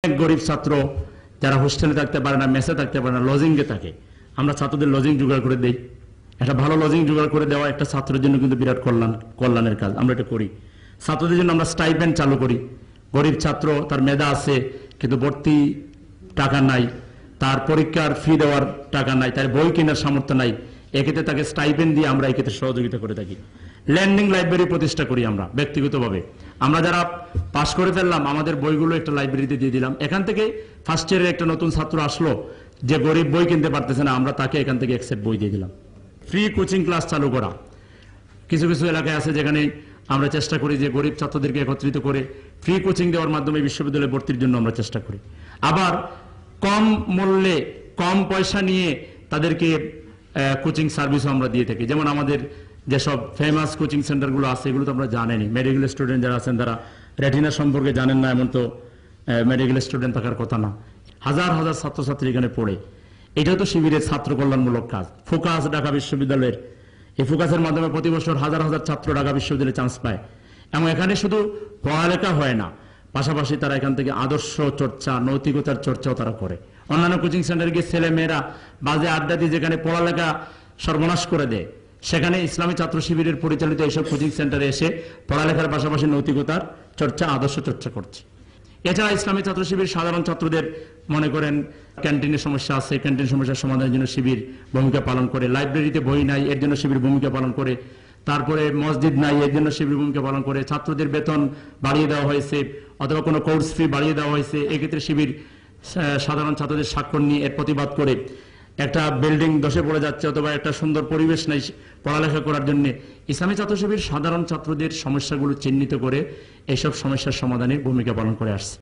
অনেক গরিব ছাত্র যারা হোস্টেলে থাকতে পারে না, মেসে থাকতে পারে না, লজিংয়ে থাকে, আমরা ছাত্রদের লজিং জোগাড় করে দেই। একটা ভালো লজিং জোগাড় করে দেওয়া একটা ছাত্রের জন্য কিন্তু বিরাট কল্যাণের কাজ, আমরা এটা করি। ছাত্রদের জন্য আমরা স্টাইপেন্ড চালু করি। গরিব ছাত্র, তার মেধা আছে কিন্তু ভর্তি টাকা নাই, তার পরীক্ষার ফি দেওয়ার টাকা নাই, তার বই কেনার সামর্থ্য নাই, এক্ষেত্রে তাকে স্টাইপেন্ড দিয়ে আমরা এক্ষেত্রে সহযোগিতা করে থাকি। ল্যান্ডিং লাইব্রেরি প্রতিষ্ঠা করি আমরা ব্যক্তিগতভাবে। আমরা যারা পাশ করে ফেললাম আমাদের বইগুলো একটা লাইব্রেরিতে দিয়ে দিলাম। এখান থেকে ফার্স্ট ইয়ারের একটা নতুন ছাত্র আসলো যে গরিব বই কিনতে পারতেছে না, আমরা তাকে এখান থেকে এক সেট বই দিয়ে দিলাম। ফ্রি কোচিং ক্লাস চালু করা। কিছু কিছু এলাকায় আছে যেখানে আমরা চেষ্টা করি যে গরিব ছাত্রদেরকে একত্রিত করে ফ্রি কোচিং দেওয়ার মাধ্যমে বিশ্ববিদ্যালয়ে ভর্তির জন্য আমরা চেষ্টা করি। আবার কম মূল্যে কম পয়সা নিয়ে তাদেরকে কোচিং সার্ভিসও আমরা দিয়ে থাকি। যেমন আমাদের যেসব ফেমাস কোচিং সেন্টারগুলো আছে এগুলো তো আমরা জানেনি। মেডিকেল স্টুডেন্ট যারা আছেন তারা রেটিনা সম্পর্কে জানেন না, এমন তো মেডিকেল স্টুডেন্ট থাকার কথা না। হাজার হাজার ছাত্রছাত্রী এখানে পড়ে। এটাও তো শিবিরের ছাত্র কল্যাণমূলক কাজ। ফোকাস ঢাকা বিশ্ববিদ্যালয়ের, এই ফোকাসের মাধ্যমে প্রতি বছর হাজার হাজার ছাত্র ঢাকা বিশ্ববিদ্যালয়ে চান্স পায়। এবং এখানে শুধু পড়ালেখা হয় না, পাশাপাশি তারা এখান থেকে আদর্শ চর্চা, নৈতিকতার চর্চাও তারা করে। অন্যান্য কোচিং সেন্টারে গিয়ে ছেলে মেয়েরা বাজে আড্ডা দিয়ে যেখানে পড়ালেখা সর্বনাশ করে দেয়, সেখানে ইসলামী ছাত্র শিবিরের পরিচালিত এইসব কোচিং সেন্টারে এসে পড়ালেখার পাশাপাশি নৈতিকতার চর্চা, আদর্শ চর্চা করছে। এছাড়া ইসলামী ছাত্র শিবির সাধারণ ছাত্রদের মনে করেন ক্যান্টিনের সমস্যা আছে, ক্যান্টিন সমস্যার সমাধানের জন্য শিবির ভূমিকা পালন করে। লাইব্রেরিতে বই নাই, এর জন্য শিবির ভূমিকা পালন করে। তারপরে মসজিদ নাই, এর জন্য শিবির ভূমিকা পালন করে। ছাত্রদের বেতন বাড়িয়ে দেওয়া হয়েছে অথবা কোনো কোর্স ফি বাড়িয়ে দেওয়া হয়েছে, এক্ষেত্রে শিবির সাধারণ ছাত্রদের স্বাক্ষর নিয়ে এর প্রতিবাদ করে। একটা বিল্ডিং ধসে পড়ে যাচ্ছে অথবা একটা সুন্দর পরিবেশ নাই পড়ালেখা করার জন্য, ইসলামী ছাত্র শিবির সাধারণ ছাত্রদের সমস্যাগুলো চিহ্নিত করে এইসব সমস্যার সমাধানে ভূমিকা পালন করে আসছে।